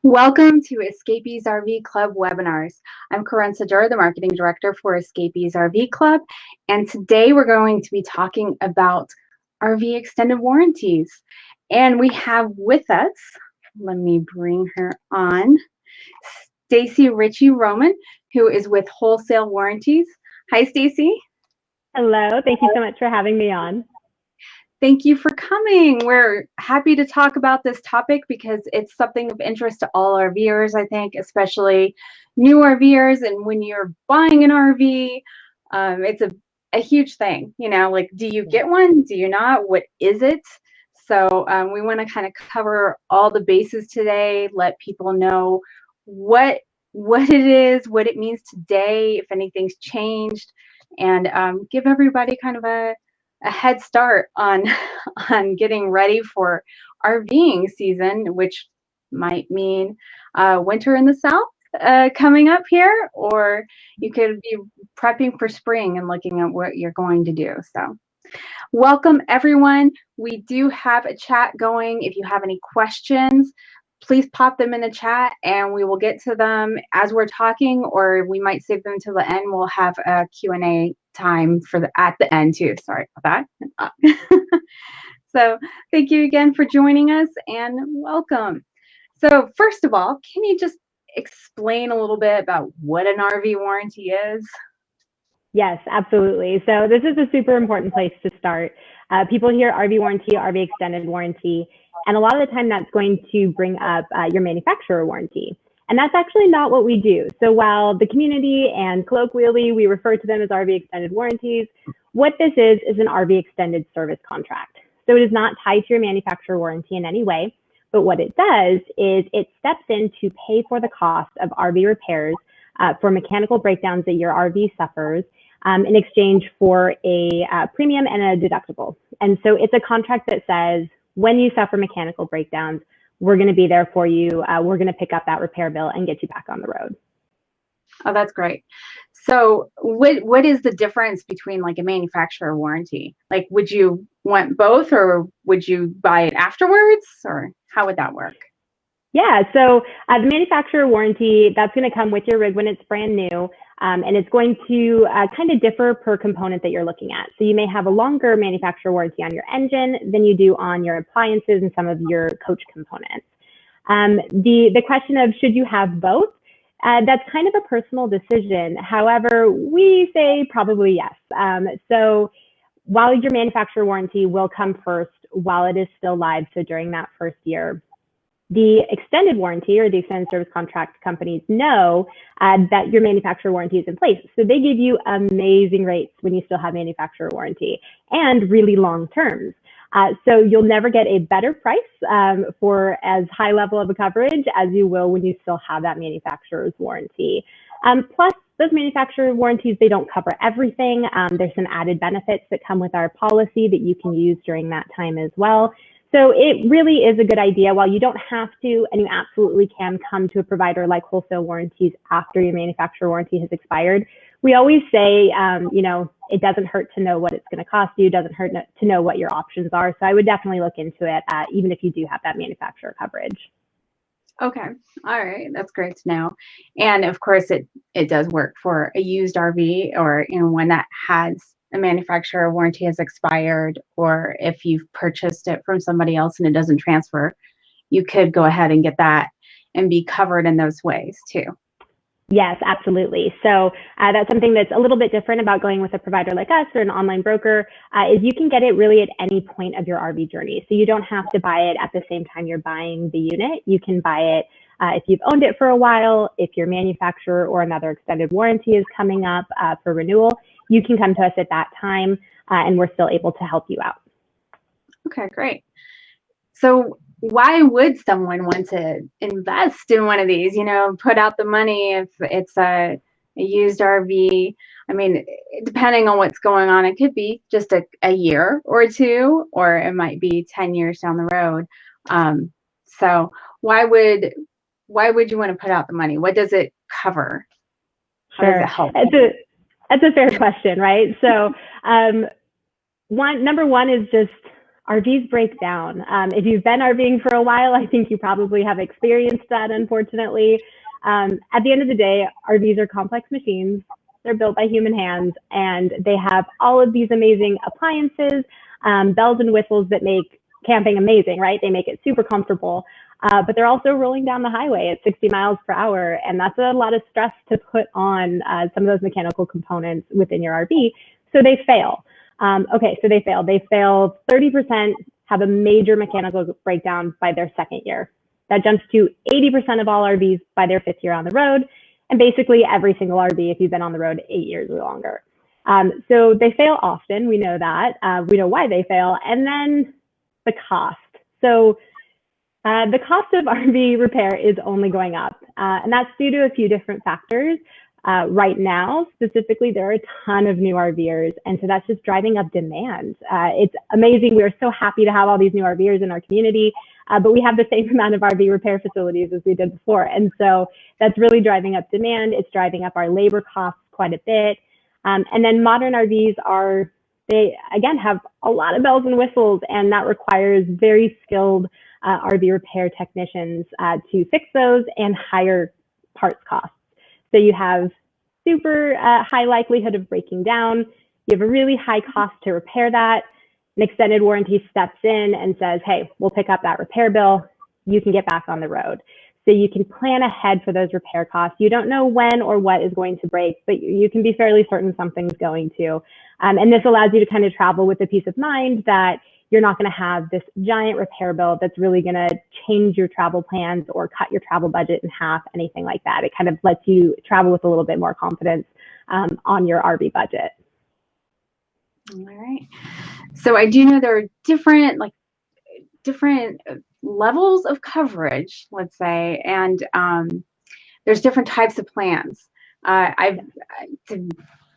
Welcome to Escapees RV Club webinars. I'm Corinne Sajura, the Marketing Director for Escapees RV Club, and today we're going to be talking about RV extended warranties. And we have with us, let me bring her on, Stacy Ritchie Roman, who is with Wholesale Warranties. Hi, Stacy. Hello, thank you so much for having me on. Thank you for coming. We're happy to talk about this topic because it's something of interest to all our viewers, I think, especially new RVers. And when you're buying an RV, it's a huge thing, like, do you get one? Do you not? What is it? So we want to kind of cover all the bases today, let people know what it is, what it means today, if anything's changed, and give everybody kind of a head start on getting ready for RVing season, which might mean winter in the South coming up here, or you could be prepping for spring and looking at what you're going to do. So welcome everyone. We do have a chat going. If you have any questions, please pop them in the chat and we will get to them as we're talking, or we might save them till the end. We'll have a Q&A time at the end too. Sorry about that. So thank you again for joining us and welcome. So first of all, can you just explain a little bit about what an RV warranty is? Yes, absolutely. So this is a super important place to start. People hear RV warranty, RV extended warranty, and a lot of the time that's going to bring up your manufacturer warranty. And that's actually not what we do. So while the community and colloquially we refer to them as RV extended warranties, what this is an RV extended service contract. So it is not tied to your manufacturer warranty in any way, but what it does is it steps in to pay for the cost of RV repairs for mechanical breakdowns that your RV suffers in exchange for a premium and a deductible. And so it's a contract that says, when you suffer mechanical breakdowns, we're going to be there for you. We're going to pick up that repair bill and get you back on the road. Oh, that's great. So what is the difference between like a manufacturer warranty? Like, would you want both, or would you buy it afterwards, or how would that work? Yeah, so the manufacturer warranty, that's going to come with your rig when it's brand new, and it's going to kind of differ per component that you're looking at. So you may have a longer manufacturer warranty on your engine than you do on your appliances and some of your coach components. The question of should you have both, that's kind of a personal decision. However, we say probably yes. So while your manufacturer warranty will come first while it is still live, so during that first year, the extended warranty or the extended service contract companies know that your manufacturer warranty is in place. So they give you amazing rates when you still have manufacturer warranty and really long terms. So you'll never get a better price for as high level of a coverage as you will when you still have that manufacturer's warranty. Plus, those manufacturer warranties, they don't cover everything. There's some added benefits that come with our policy that you can use during that time as well. So it really is a good idea. While you don't have to, and you absolutely can come to a provider like Wholesale Warranties after your manufacturer warranty has expired, we always say, it doesn't hurt to know what it's going to cost you, doesn't hurt to know what your options are. So I would definitely look into it, even if you do have that manufacturer coverage. Okay. All right. That's great to know. And of course, it does work for a used RV, or one that has a manufacturer warranty has expired, or if you've purchased it from somebody else and it doesn't transfer, you could go ahead and get that and be covered in those ways too. Yes, absolutely. So that's something that's a little bit different about going with a provider like us or an online broker, is you can get it really at any point of your RV journey. So you don't have to buy it at the same time you're buying the unit. You can buy it if you've owned it for a while, if your manufacturer or another extended warranty is coming up for renewal, you can come to us at that time and we're still able to help you out. Okay, great. So why would someone want to invest in one of these, put out the money if it's a used RV? I mean, depending on what's going on, it could be just a year or two, or it might be 10 years down the road. So why would you want to put out the money? What does it cover? How does it help? That's a fair question, right? So number one is just RVs break down. If you've been RVing for a while, I think you probably have experienced that, unfortunately. At the end of the day, RVs are complex machines. They're built by human hands, and they have all of these amazing appliances, bells and whistles that make camping amazing, right? They make it super comfortable, but they're also rolling down the highway at 60 miles per hour, and that's a lot of stress to put on some of those mechanical components within your RV, so they fail. Okay, so they fail. They fail 30%, have a major mechanical breakdown by their second year. That jumps to 80% of all RVs by their fifth year on the road, and basically every single RV if you've been on the road 8 years or longer. So they fail often, we know that. We know why they fail. And then the cost. So the cost of RV repair is only going up, and that's due to a few different factors. Right now, specifically, there are a ton of new RVers, and so that's just driving up demand. It's amazing. We're so happy to have all these new RVers in our community, but we have the same amount of RV repair facilities as we did before. And so that's really driving up demand. It's driving up our labor costs quite a bit. And then modern RVs they again have a lot of bells and whistles, and that requires very skilled RV repair technicians to fix those and higher parts costs. So you have super high likelihood of breaking down. You have a really high cost to repair that. An extended warranty steps in and says, hey, we'll pick up that repair bill. You can get back on the road. So you can plan ahead for those repair costs. You don't know when or what is going to break, but you can be fairly certain something's going to. And this allows you to kind of travel with the peace of mind that you're not going to have this giant repair bill that's really going to change your travel plans or cut your travel budget in half, anything like that. It kind of lets you travel with a little bit more confidence on your RV budget. All right. So I do know there are different levels of coverage, let's say, and there's different types of plans.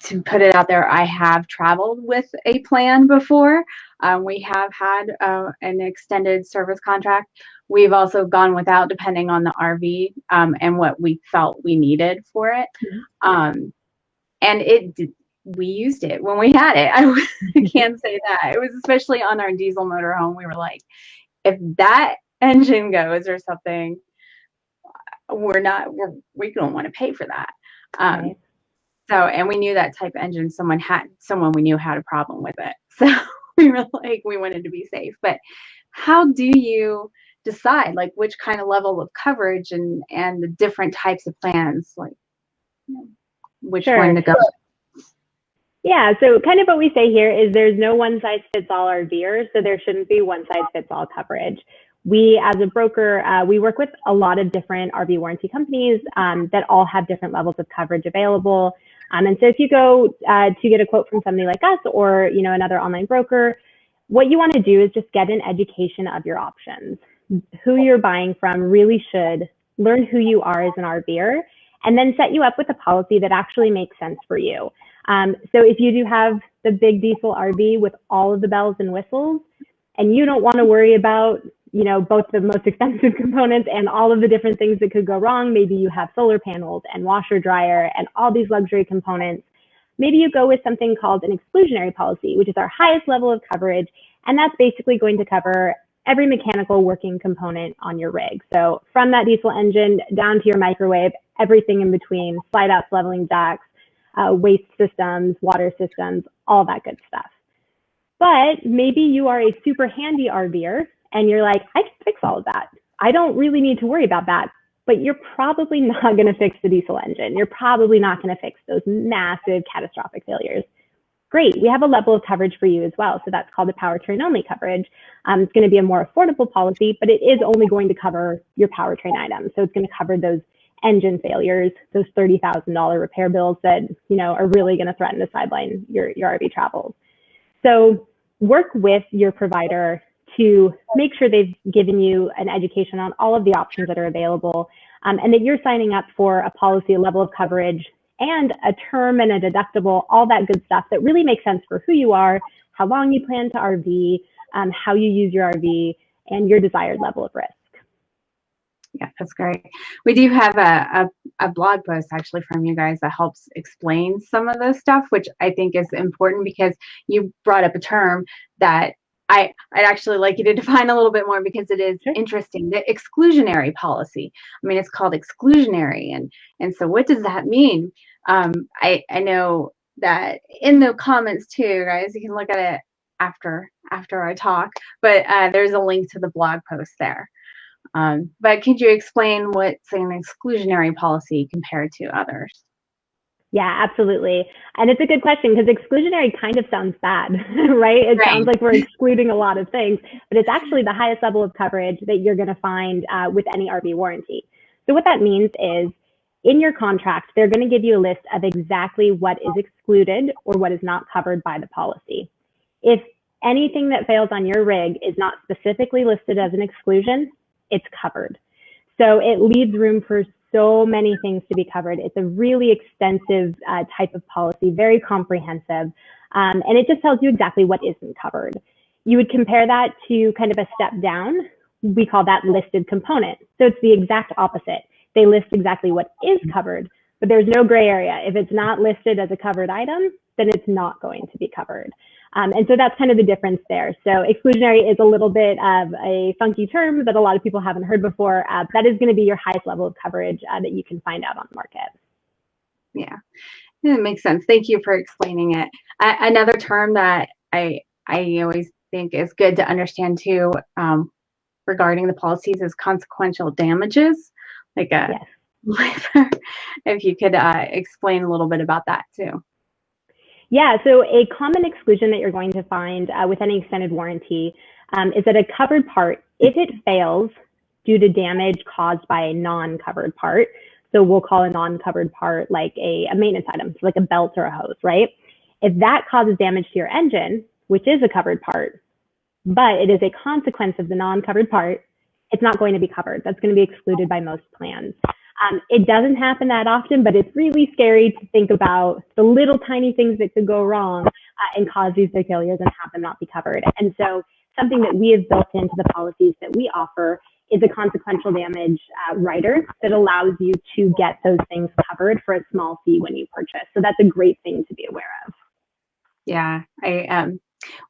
To put it out there, I have traveled with a plan before. We have had an extended service contract. We've also gone without, depending on the RV and what we felt we needed for it. And we used it when we had it. I can't say that. It was especially on our diesel motorhome. We were like, if that engine goes or something, we don't want to pay for that. Right. So, and we knew that type of engine, someone we knew had a problem with it. So we were like, we wanted to be safe. But how do you decide like which kind of level of coverage and the different types of plans, like which one to go? Yeah, so kind of what we say here is there's no one size fits all RVer, so there shouldn't be one size fits all coverage. We, as a broker, we work with a lot of different RV warranty companies that all have different levels of coverage available. And so if you go to get a quote from somebody like us or another online broker, what you want to do is just get an education of your options. Who you're buying from really should learn who you are as an RVer, and then set you up with a policy that actually makes sense for you. So if you do have the big diesel RV with all of the bells and whistles, and you don't want to worry about both the most expensive components and all of the different things that could go wrong. Maybe you have solar panels and washer dryer and all these luxury components. Maybe you go with something called an exclusionary policy, which is our highest level of coverage. And that's basically going to cover every mechanical working component on your rig. So from that diesel engine down to your microwave, everything in between, slide outs, leveling jacks, waste systems, water systems, all that good stuff. But maybe you are a super handy RVer and you're like, I can fix all of that. I don't really need to worry about that. But you're probably not going to fix the diesel engine. You're probably not going to fix those massive catastrophic failures. Great, we have a level of coverage for you as well. So that's called a powertrain only coverage. It's going to be a more affordable policy, but it is only going to cover your powertrain items. So it's going to cover those engine failures, those $30,000 repair bills that are really going to threaten to sideline your RV travels. So work with your provider to make sure they've given you an education on all of the options that are available, and that you're signing up for a policy, a level of coverage, and a term and a deductible, all that good stuff that really makes sense for who you are, how long you plan to RV, how you use your RV, and your desired level of risk. Yeah, that's great. We do have a blog post actually from you guys that helps explain some of this stuff, which I think is important because you brought up a term that I'd actually like you to define a little bit more because it is Sure. interesting. The exclusionary policy. I mean, it's called exclusionary, and so what does that mean? I know that in the comments too, guys. You can look at it after I talk, but there's a link to the blog post there. But could you explain what's an exclusionary policy compared to others? Yeah, absolutely. And it's a good question because exclusionary kind of sounds bad, right? It Right. sounds like we're excluding a lot of things, but it's actually the highest level of coverage that you're going to find with any RV warranty. So what that means is in your contract, they're going to give you a list of exactly what is excluded or what is not covered by the policy. If anything that fails on your rig is not specifically listed as an exclusion, it's covered. So it leaves room for so many things to be covered. It's a really extensive type of policy, very comprehensive, and it just tells you exactly what isn't covered. You would compare that to kind of a step down. We call that listed component. So it's the exact opposite. They list exactly what is covered, but there's no gray area. If it's not listed as a covered item, then it's not going to be covered. And so that's kind of the difference there. So exclusionary is a little bit of a funky term that a lot of people haven't heard before. That is going to be your highest level of coverage that you can find out on the market. Yeah, it makes sense. Thank you for explaining it. Another term that I always think is good to understand too, regarding the policies is consequential damages. Like Yes. if you could explain a little bit about that too. Yeah, so a common exclusion that you're going to find with any extended warranty is that a covered part, if it fails due to damage caused by a non-covered part, so we'll call a non-covered part like a maintenance item, so like a belt or a hose, right? If that causes damage to your engine, which is a covered part, but it is a consequence of the non-covered part, it's not going to be covered. That's going to be excluded by most plans. It doesn't happen that often, but it's really scary to think about the little tiny things that could go wrong and cause these big failures and have them not be covered. And so something that we have built into the policies that we offer is a consequential damage rider that allows you to get those things covered for a small fee when you purchase. So that's a great thing to be aware of. Yeah,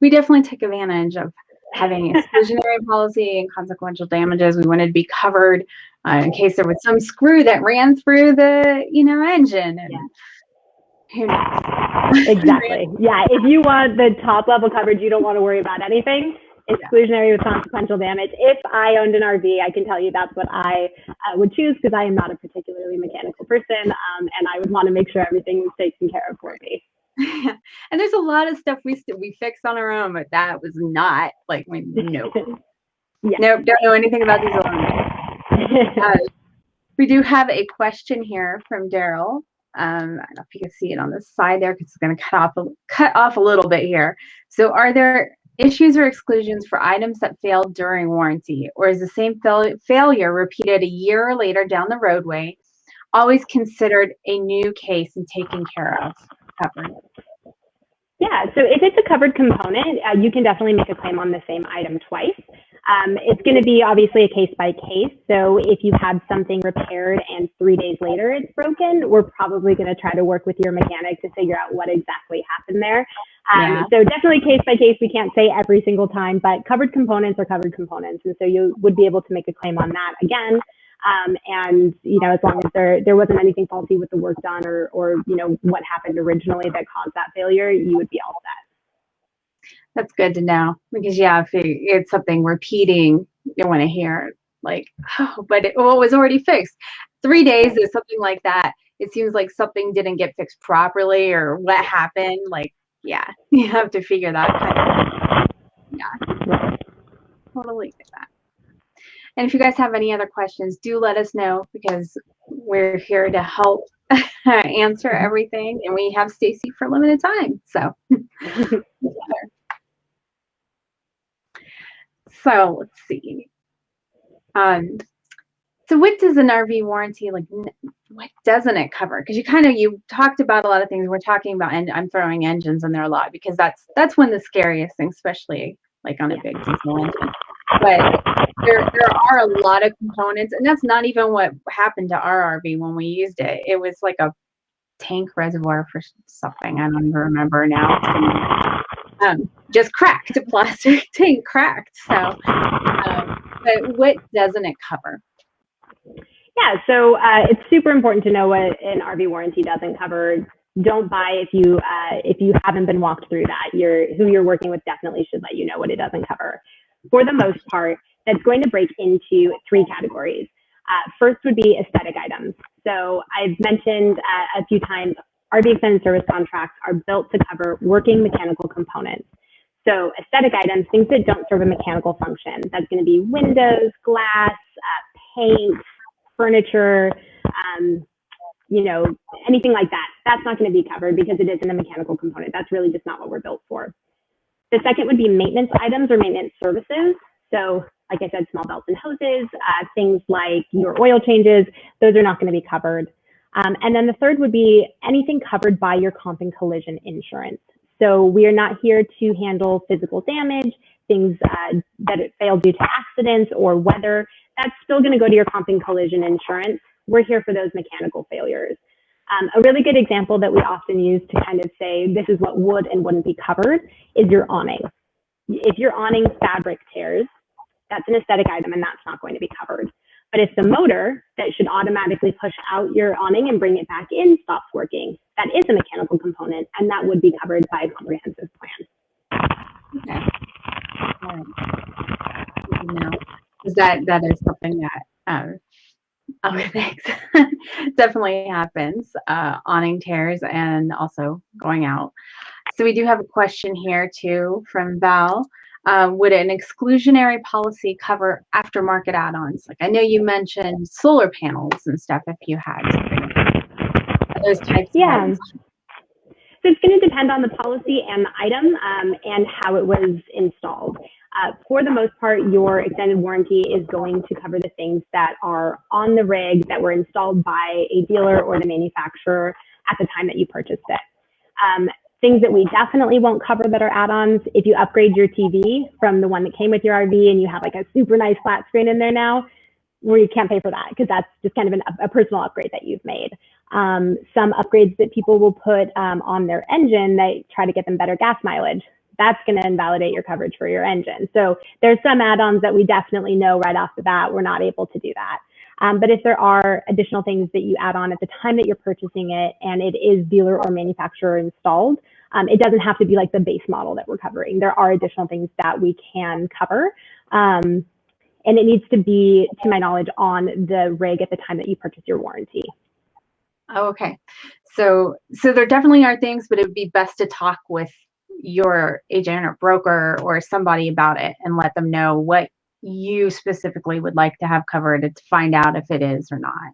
we definitely took advantage of having exclusionary policy and consequential damages. We wanted to be covered in case there was some screw that ran through the engine. And who knows? Exactly. Yeah. If you want the top level coverage, you don't want to worry about anything. Exclusionary with consequential damage. If I owned an RV, I can tell you that's what I would choose because I am not a particularly mechanical person, and I would want to make sure everything was taken care of for me. And there's a lot of stuff we fixed on our own, but that was not like nope. Yeah. Nope, don't know anything about these alarms. We do have a question here from Daryl. I don't know if you can see it on the side there because it's going to cut off a little bit here. So, are there issues or exclusions for items that failed during warranty, or is the same failure repeated a year or later down the roadway always considered a new case and taken care of? Covered? Yeah, so if it's a covered component, you can definitely make a claim on the same item twice. It's going to be obviously a case by case. So if you had something repaired and 3 days later it's broken, we're probably going to try to work with your mechanic to figure out what exactly happened there. So definitely case by case. We can't say every single time, but covered components are covered components. And so you would be able to make a claim on that again. And, as long as there wasn't anything faulty with the work done or, what happened originally that caused that failure, you would be all set. That's good to know because, if it's something repeating, you want to hear like, oh, but it was already fixed. 3 days is something like that. It seems like something didn't get fixed properly or what happened. Like, you have to figure that kind of, totally get that. And if you guys have any other questions, do let us know because we're here to help answer everything. And we have Stacy for a limited time. So, so let's see. So what does an RV warranty, like, what doesn't it cover? Because you talked about a lot of things. We're talking about, and I'm throwing engines in there a lot because that's one of the scariest things, especially like on a big diesel engine. But there are a lot of components, and that's not even what happened to our RV when we used it. It was like a tank reservoir for something. I don't even remember now. just cracked, a plastic tank cracked. So, but what doesn't it cover? Yeah, so it's super important to know what an RV warranty doesn't cover. Don't buy if you haven't been walked through that. Who you're working with definitely should let you know what it doesn't cover. For the most part, that's going to break into 3 categories. First would be aesthetic items. So I've mentioned a few times, RV extended service contracts are built to cover working mechanical components. So aesthetic items, things that don't serve a mechanical function. That's going to be windows, glass, paint, furniture, anything like that. That's not going to be covered because it isn't a mechanical component. That's really just not what we're built for. The second would be maintenance items or maintenance services. So like I said, small belts and hoses, things like your oil changes, those are not going to be covered. And then the third would be anything covered by your comp and collision insurance. So we are not here to handle physical damage, things that fail due to accidents or weather. That's still going to go to your comp and collision insurance. We're here for those mechanical failures. A really good example that we often use to kind of say this is what would and wouldn't be covered is your awning. If your awning fabric tears, that's an aesthetic item and that's not going to be covered. But if the motor that should automatically push out your awning and bring it back in stops working, that is a mechanical component and that would be covered by a comprehensive plan. Okay. All right. Now, that is something that thanks. Definitely happens. Awning tears and also going out. So we do have a question here too from Val. Would an exclusionary policy cover aftermarket add-ons? Like I know you mentioned solar panels and stuff if you had those types of items. So it's going to depend on the policy and the item and how it was installed. For the most part, your extended warranty is going to cover the things that are on the rig that were installed by a dealer or the manufacturer at the time that you purchased it. Things that we definitely won't cover that are add-ons, if you upgrade your TV from the one that came with your RV and you have like a super nice flat screen in there now, where you can't pay for that because that's just kind of a personal upgrade that you've made. Some upgrades that people will put on their engine, they try to get them better gas mileage. That's going to invalidate your coverage for your engine. So there's some add-ons that we definitely know right off the bat, we're not able to do that. But if there are additional things that you add on at the time that you're purchasing it and it is dealer or manufacturer installed, it doesn't have to be like the base model that we're covering. There are additional things that we can cover. And it needs to be, to my knowledge, on the rig at the time that you purchase your warranty. Oh, okay. So there definitely are things, but it would be best to talk with your agent or broker or somebody about it and let them know what you specifically would like to have covered to find out if it is or not.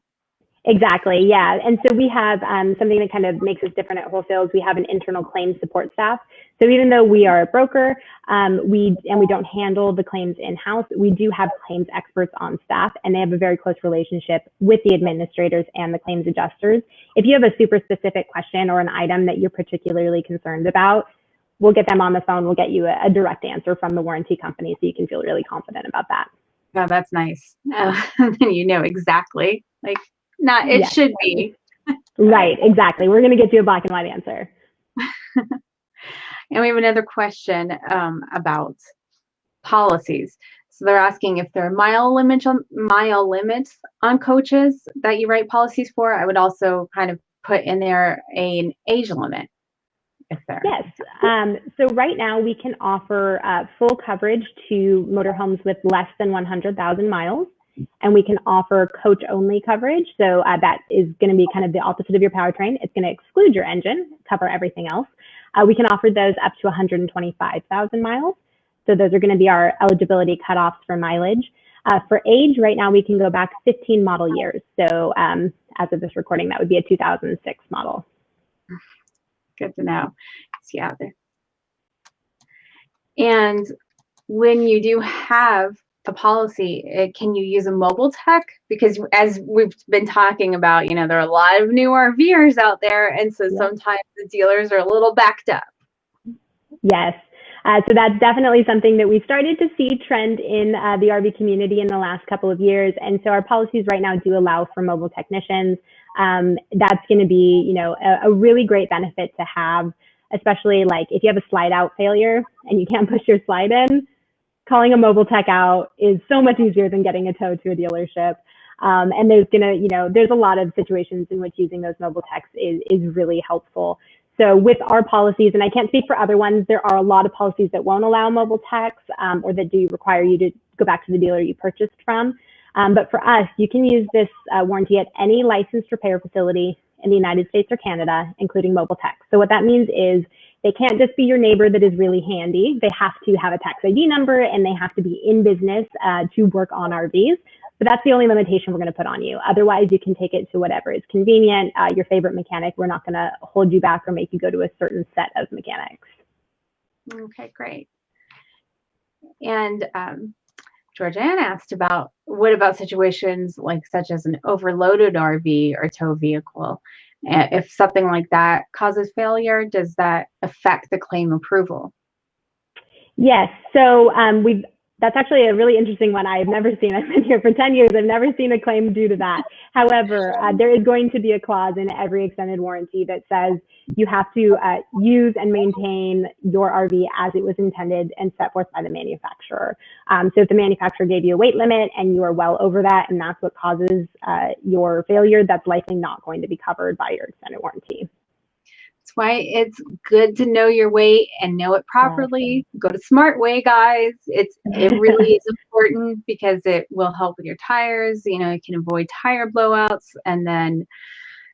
Exactly, yeah. And so we have something that kind of makes us different at Wholesale is we have an internal claims support staff. So even though we are a broker, we don't handle the claims in-house, we do have claims experts on staff and they have a very close relationship with the administrators and the claims adjusters. If you have a super specific question or an item that you're particularly concerned about, we'll get them on the phone, we'll get you a direct answer from the warranty company so you can feel really confident about that. Oh, that's nice. You know exactly, like, not it Yes. should be. Right, exactly. We're going to get you a black and white answer. And we have another question about policies. So they're asking if there are mile limits on coaches that you write policies for. I would also kind of put in there an age limit. If there. Yes. So right now we can offer full coverage to motorhomes with less than 100,000 miles. And we can offer coach only coverage. So that is going to be kind of the opposite of your powertrain. It's going to exclude your engine, cover everything else. We can offer those up to 125,000 miles. So those are going to be our eligibility cutoffs for mileage. For age, right now we can go back 15 model years. So as of this recording, that would be a 2006 model. Good to know. See out there. And when you do have a policy, can you use a mobile tech? Because as we've been talking about, you know, there are a lot of new RVers out there. And so sometimes the dealers are a little backed up. Yes. So that's definitely something that we started to see trend in the RV community in the last couple of years. And so our policies right now do allow for mobile technicians. That's going to be, you know, a really great benefit to have. especially like if you have a slide out failure and you can't push your slide in, calling a mobile tech out is so much easier than getting a tow to a dealership. And there's a lot of situations in which using those mobile techs is really helpful. So with our policies, and I can't speak for other ones, there are a lot of policies that won't allow mobile techs or that do require you to go back to the dealer you purchased from. But for us, you can use this warranty at any licensed repair facility in the United States or Canada, including mobile techs. So what that means is they can't just be your neighbor that is really handy. They have to have a tax ID number and they have to be in business to work on RVs. But that's the only limitation we're going to put on you. Otherwise, you can take it to whatever is convenient, your favorite mechanic. We're not going to hold you back or make you go to a certain set of mechanics. Okay, great. And Georgianne asked about, what about situations like such as an overloaded RV or tow vehicle? If something like that causes failure, does that affect the claim approval? Yes, so that's actually a really interesting one. I've never seen, I've been here for 10 years, I've never seen a claim due to that. However, there is going to be a clause in every extended warranty that says you have to use and maintain your RV as it was intended and set forth by the manufacturer. So if the manufacturer gave you a weight limit and you are well over that and that's what causes your failure, that's likely not going to be covered by your extended warranty. That's why it's good to know your weight and know it properly. Go to SmartWeigh, guys. It really is important because it will help with your tires. You know, it can avoid tire blowouts, and then,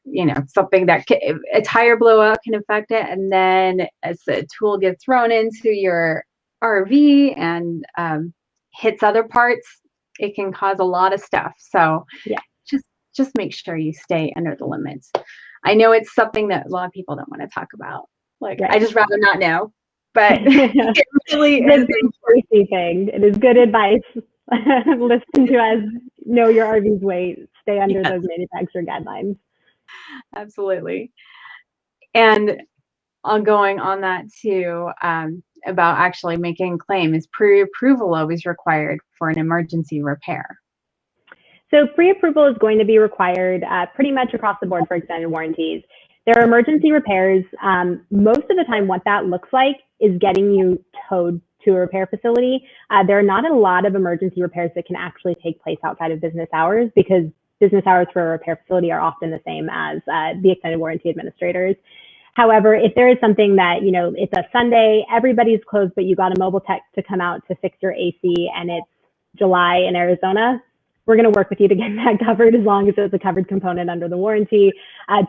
you know, something that a tire blowout can affect it. And then as the tool gets thrown into your RV and hits other parts, it can cause a lot of stuff. So yeah, just make sure you stay under the limits. I know it's something that a lot of people don't want to talk about. Like, right. I just rather not know, but it really is a safety thing. It is good advice. Listen to us, know your RV's weight, stay under those manufacturer guidelines. Absolutely. And ongoing on that too, about actually making a claim, is pre-approval always required for an emergency repair? So pre-approval is going to be required pretty much across the board for extended warranties. There are emergency repairs. Most of the time what that looks like is getting you towed to a repair facility. There are not a lot of emergency repairs that can actually take place outside of business hours, because business hours for a repair facility are often the same as the extended warranty administrators. However, if there is something that, you know, it's a Sunday, everybody's closed, but you got a mobile tech to come out to fix your AC and it's July in Arizona, we're going to work with you to get that covered as long as it's a covered component under the warranty.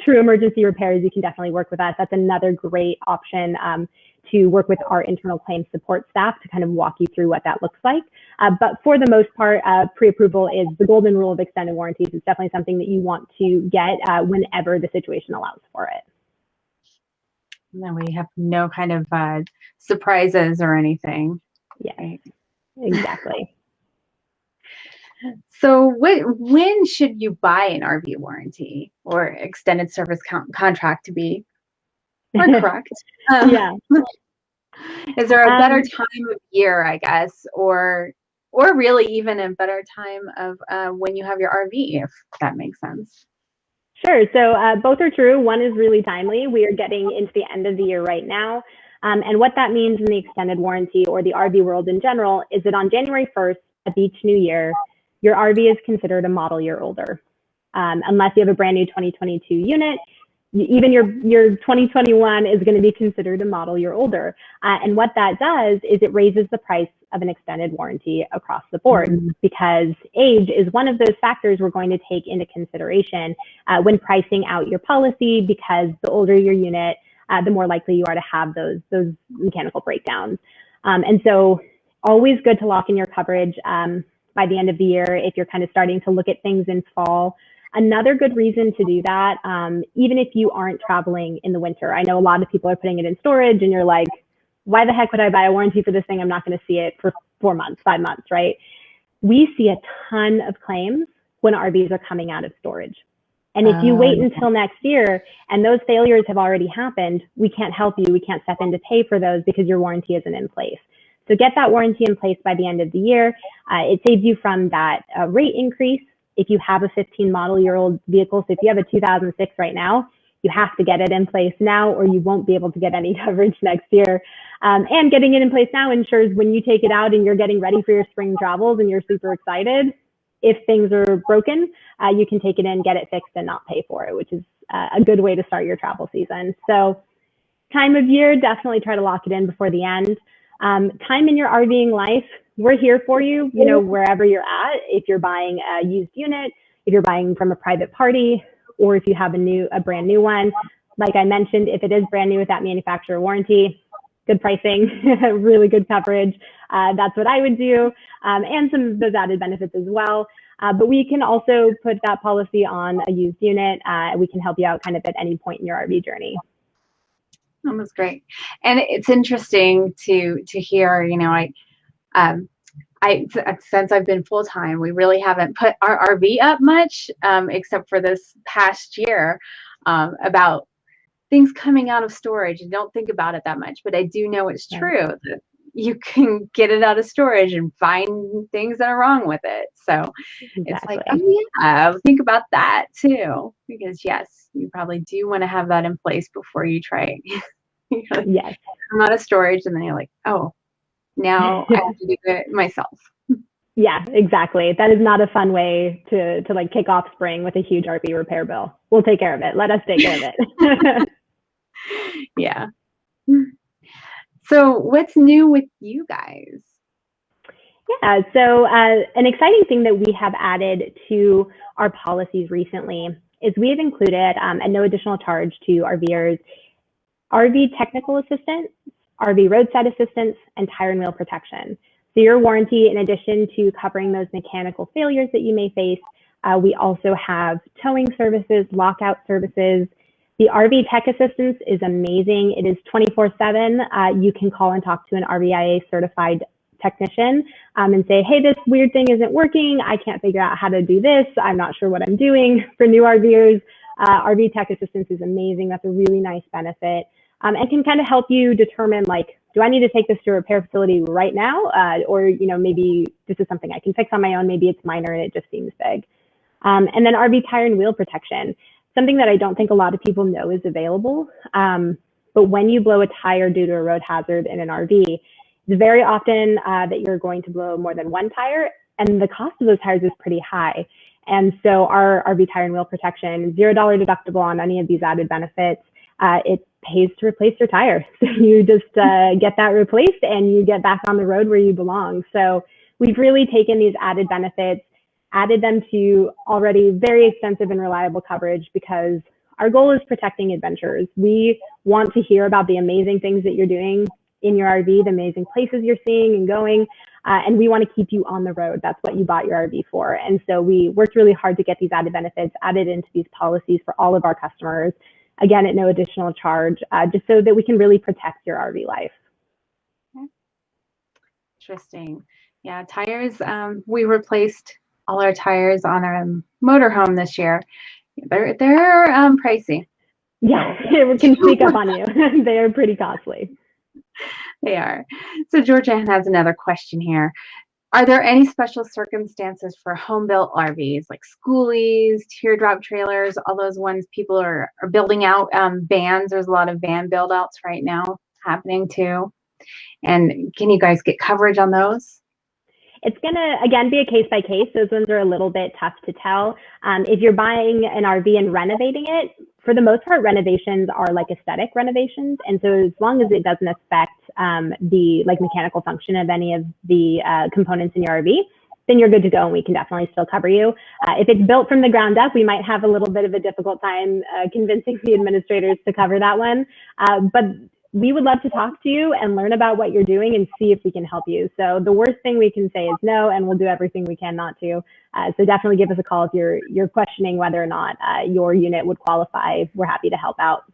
True emergency repairs, you can definitely work with us. That's another great option to work with our internal claims support staff to kind of walk you through what that looks like. But for the most part, pre-approval is the golden rule of extended warranties. It's definitely something that you want to get whenever the situation allows for it. And then we have no kind of surprises or anything. Yeah, right? Exactly. So when should you buy an RV warranty or extended service contract to be more correct? Yeah. Is there a better time of year, I guess, or really even a better time of when you have your RV, if that makes sense? Sure. So both are true. One is really timely. We are getting into the end of the year right now. And what that means in the extended warranty or the RV world in general is that on January 1st of each new year, your RV is considered a model year older. Unless you have a brand new 2022 unit, even your 2021 is going to be considered a model year older. And what that does is it raises the price of an extended warranty across the board, because age is one of those factors we're going to take into consideration when pricing out your policy, because the older your unit, the more likely you are to have those mechanical breakdowns. And so always good to lock in your coverage by the end of the year if you're kind of starting to look at things in fall. Another good reason to do that, even if you aren't traveling in the winter. I know a lot of people are putting it in storage and you're like, why the heck would I buy a warranty for this thing? I'm not going to see it for 4 months, 5 months, right? We see a ton of claims when RVs are coming out of storage. And if you wait until next year and those failures have already happened, we can't help you. We can't step in to pay for those because your warranty isn't in place. So get that warranty in place by the end of the year. It saves you from that rate increase. If you have a 15 model year old vehicle, so if you have a 2006 right now, you have to get it in place now or you won't be able to get any coverage next year. And getting it in place now ensures when you take it out and you're getting ready for your spring travels and you're super excited, if things are broken, you can take it in, get it fixed, and not pay for it, which is a good way to start your travel season. So time of year, definitely try to lock it in before the end. Time in your RVing life, we're here for you, you know, wherever you're at. If you're buying a used unit, if you're buying from a private party, or if you have a brand new one. Like I mentioned, if it is brand new with that manufacturer warranty, good pricing, really good coverage. That's what I would do, and some of those added benefits as well. But we can also put that policy on a used unit. We can help you out kind of at any point in your RV journey. That was great. And it's interesting to hear, you know, since I've been full-time, we really haven't put our RV up much, except for this past year, about things coming out of storage. You don't think about it that much, but I do know it's true that you can get it out of storage and find things that are wrong with it. So it's like, oh yeah, think about that too, because yes, you probably do want to have that in place before you try it. Yes. Come out of storage and then you're like, oh, now I have to do it myself. Yeah, exactly. That is not a fun way to like kick off spring with a huge RV repair bill. We'll take care of it. Let us take care of it. Yeah. So what's new with you guys? Yeah, so an exciting thing that we have added to our policies recently is we have included at no additional charge to RVers, RV technical assistance, RV roadside assistance, and tire and wheel protection. So your warranty, in addition to covering those mechanical failures that you may face, we also have towing services, lockout services. The RV tech assistance is amazing. It is 24/7. You can call and talk to an RVIA certified technician and say, hey, this weird thing isn't working. I can't figure out how to do this. I'm not sure what I'm doing. For new RVers, RV tech assistance is amazing. That's a really nice benefit. And can kind of help you determine, like, do I need to take this to a repair facility right now? Or, you know, maybe this is something I can fix on my own. Maybe it's minor and it just seems big. And then RV tire and wheel protection, something that I don't think a lot of people know is available. But when you blow a tire due to a road hazard in an RV, it's very often that you're going to blow more than one tire, and the cost of those tires is pretty high. And so our RV tire and wheel protection, $0 deductible on any of these added benefits, it pays to replace your tire. So you just get that replaced and you get back on the road where you belong. So we've really taken these added benefits, added them to already very extensive and reliable coverage, because our goal is protecting adventurers. We want to hear about the amazing things that you're doing in your RV, the amazing places you're seeing and going, and we want to keep you on the road. That's what you bought your RV for. And so we worked really hard to get these added benefits added into these policies for all of our customers, again, at no additional charge, just so that we can really protect your RV life. Interesting. Yeah, tires, we replaced all our tires on our motorhome this year. They're pricey. Yeah, we can sneak up on you. They are pretty costly. They are. So Georgianne has another question here. Are there any special circumstances for home-built RVs, like schoolies, teardrop trailers, all those ones people are building out, vans? There's a lot of van build-outs right now happening too. And can you guys get coverage on those? It's going to, again, be a case by case. Those ones are a little bit tough to tell. If you're buying an RV and renovating it, for the most part, renovations are like aesthetic renovations. And so as long as it doesn't affect the like mechanical function of any of the components in your RV, then you're good to go and we can definitely still cover you. If it's built from the ground up, we might have a little bit of a difficult time convincing the administrators to cover that one. But we would love to talk to you and learn about what you're doing and see if we can help you. So the worst thing we can say is no, and we'll do everything we can not to. So definitely give us a call if you're questioning whether or not your unit would qualify. We're happy to help out.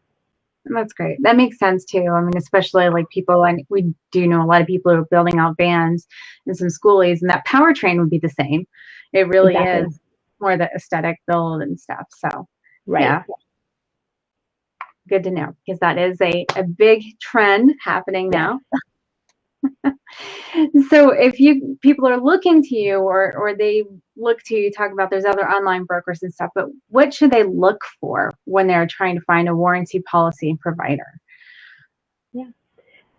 That's great. That makes sense too. I mean, especially like people, and we do know a lot of people who are building out vans and some schoolies, and that powertrain would be the same. It really is more the aesthetic build and stuff. So yeah. Good to know, because that is a big trend happening now. So if people are looking to you, or they look to you, talk about there's other online brokers and stuff, but what should they look for when they're trying to find a warranty policy provider? Yeah.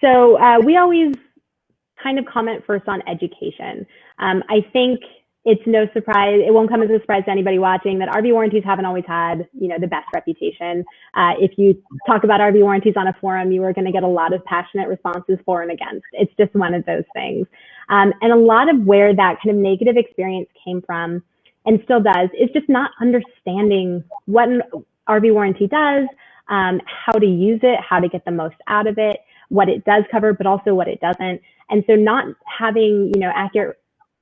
So we always kind of comment first on education. I think it's no surprise, it won't come as a surprise to anybody watching that RV warranties haven't always had, the best reputation. If you talk about RV warranties on a forum, you are going to get a lot of passionate responses for and against. It's just one of those things. And a lot of where that kind of negative experience came from, and still does, is just not understanding what an RV warranty does, how to use it, how to get the most out of it, what it does cover, but also what it doesn't. And so not having, accurate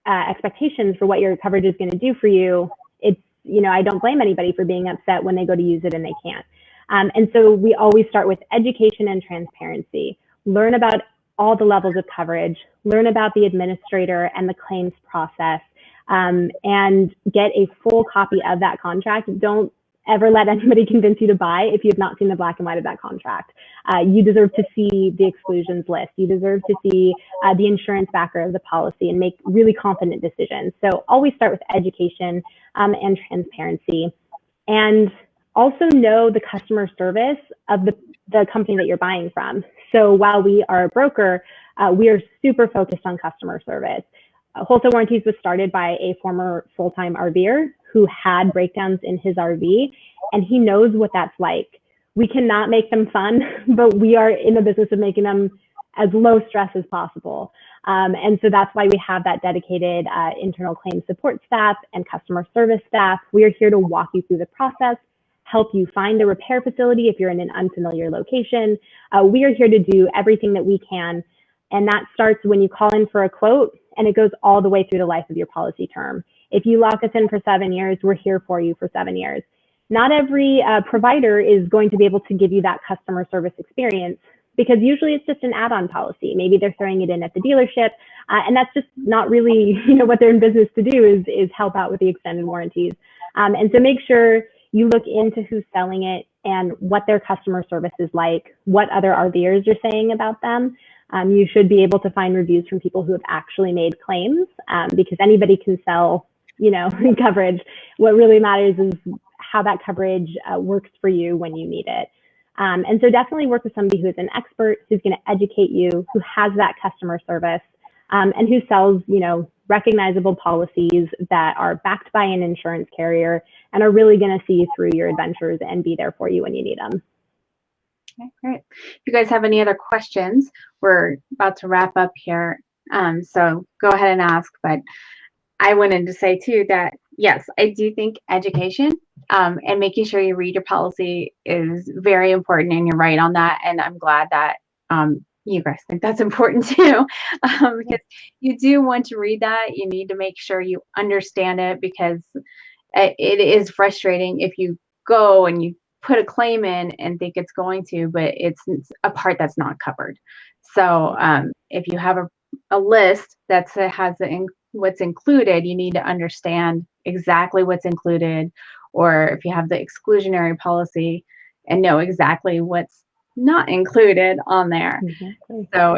expectations for what your coverage is going to do for you, it's, I don't blame anybody for being upset when they go to use it and they can't. And so we always start with education and transparency. Learn about all the levels of coverage, learn about the administrator and the claims process, and get a full copy of that contract. Don't ever let anybody convince you to buy if you have not seen the black and white of that contract. You deserve to see the exclusions list. You deserve to see the insurance backer of the policy and make really confident decisions. So always start with education and transparency. And also know the customer service of the company that you're buying from. So while we are a broker, we are super focused on customer service. Wholesale Warranties was started by a former full-time RVer who had breakdowns in his RV, and he knows what that's like. We cannot make them fun, but we are in the business of making them as low stress as possible. And so that's why we have that dedicated internal claims support staff and customer service staff. We are here to walk you through the process, help you find a repair facility if you're in an unfamiliar location. We are here to do everything that we can. And that starts when you call in for a quote, and it goes all the way through the life of your policy term. If you lock us in for 7 years, we're here for you for 7 years. Not every provider is going to be able to give you that customer service experience, because usually it's just an add-on policy. Maybe they're throwing it in at the dealership, and that's just not really, what they're in business to do is help out with the extended warranties. And so make sure you look into who's selling it and what their customer service is like, what other RVers are saying about them. You should be able to find reviews from people who have actually made claims, because anybody can sell, coverage. What really matters is how that coverage works for you when you need it. And so definitely work with somebody who is an expert, who's going to educate you, who has that customer service, and who sells, recognizable policies that are backed by an insurance carrier and are really going to see you through your adventures and be there for you when you need them. Okay, great. If you guys have any other questions, we're about to wrap up here. So go ahead and ask, but I wanted to say too that yes, I do think education and making sure you read your policy is very important, and you're right on that. And I'm glad that you guys think that's important too, because you do want to read that. You need to make sure you understand it, because it is frustrating if you go and you put a claim in and think it's going to, but it's a part that's not covered. So if you have a list that has what's included, you need to understand exactly what's included, or if you have the exclusionary policy, and know exactly what's not included on there. Exactly. So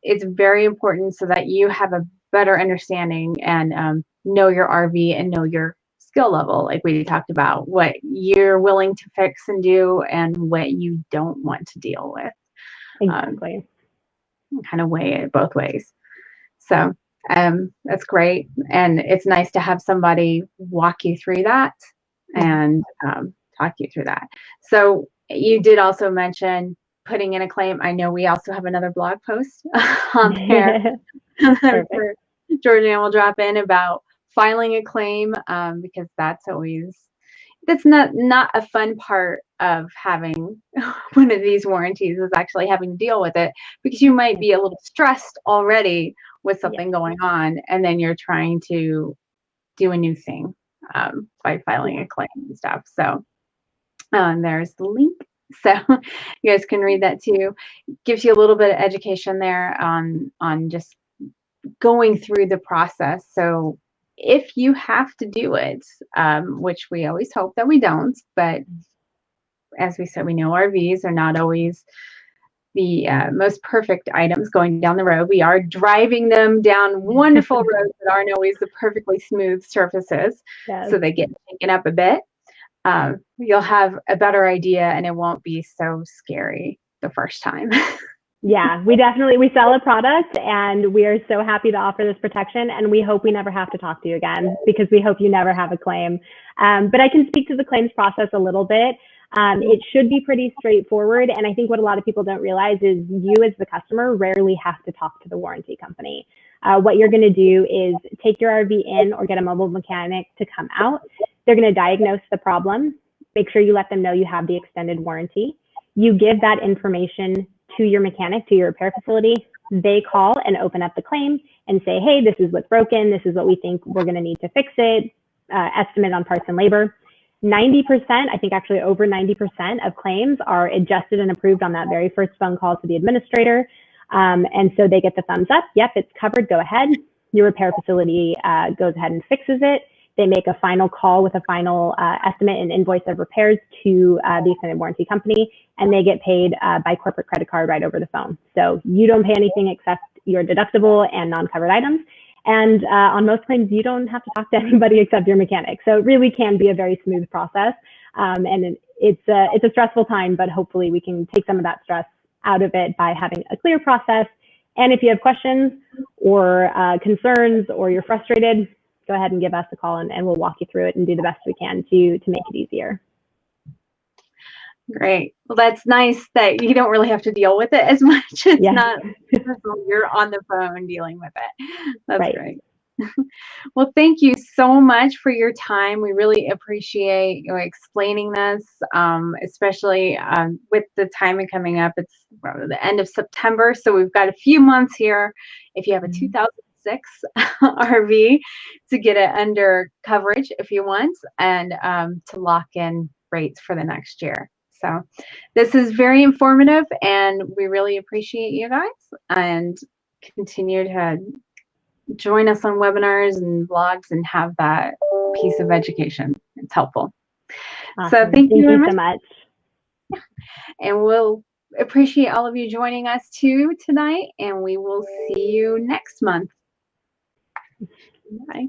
it's very important so that you have a better understanding and know your RV and know your skill level, like we talked about, what you're willing to fix and do and what you don't want to deal with. Exactly. Kind of weigh it both ways. So that's great. And it's nice to have somebody walk you through that and talk you through that. So you did also mention putting in a claim. I know we also have another blog post on there for Georgianne will drop in about filing a claim, because that's not a fun part of having one of these warranties, is actually having to deal with it, because you might be a little stressed already with something going on, and then you're trying to do a new thing by filing a claim and stuff. So there's the link. So you guys can read that too. Gives you a little bit of education there on just going through the process. So if you have to do it, which we always hope that we don't, but as we said, we know RVs are not always, the most perfect items going down the road. We are driving them down wonderful roads that aren't always the perfectly smooth surfaces, Yes. so they get shaken up a bit. You'll have a better idea, and it won't be so scary the first time. Yeah, we sell a product, and we are so happy to offer this protection, and we hope we never have to talk to you again, because we hope you never have a claim. But I can speak to the claims process a little bit. It should be pretty straightforward, and I think what a lot of people don't realize is you as the customer rarely have to talk to the warranty company. What you're going to do is take your RV in or get a mobile mechanic to come out. They're going to diagnose the problem, make sure you let them know you have the extended warranty. You give that information to your mechanic, to your repair facility. They call and open up the claim and say, hey, this is what's broken. This is what we think we're going to need to fix it. Estimate on parts and labor. 90%, I think actually over 90% of claims are adjusted and approved on that very first phone call to the administrator. And so they get the thumbs up. Yep, it's covered. Go ahead. Your repair facility goes ahead and fixes it. They make a final call with a final estimate and invoice of repairs to the extended warranty company, and they get paid by corporate credit card right over the phone. So you don't pay anything except your deductible and non-covered items. And on most claims, you don't have to talk to anybody except your mechanic. So it really can be a very smooth process. And it's a stressful time, but hopefully we can take some of that stress out of it by having a clear process. And if you have questions or concerns, or you're frustrated, go ahead and give us a call, and we'll walk you through it and do the best we can to make it easier. Great. Well, that's nice that you don't really have to deal with it as much. It's not you're on the phone dealing with it. That's right. Great. Well, thank you so much for your time. We really appreciate you explaining this, especially with the timing coming up. It's the end of September, so we've got a few months here. If you have a 2006 RV, to get it under coverage if you want, and to lock in rates for the next year. So this is very informative, and we really appreciate you guys, and continue to join us on webinars and blogs and have that piece of education. It's helpful. Awesome. So thank you very so much. And we'll appreciate all of you joining us too tonight, and we will see you next month. Bye.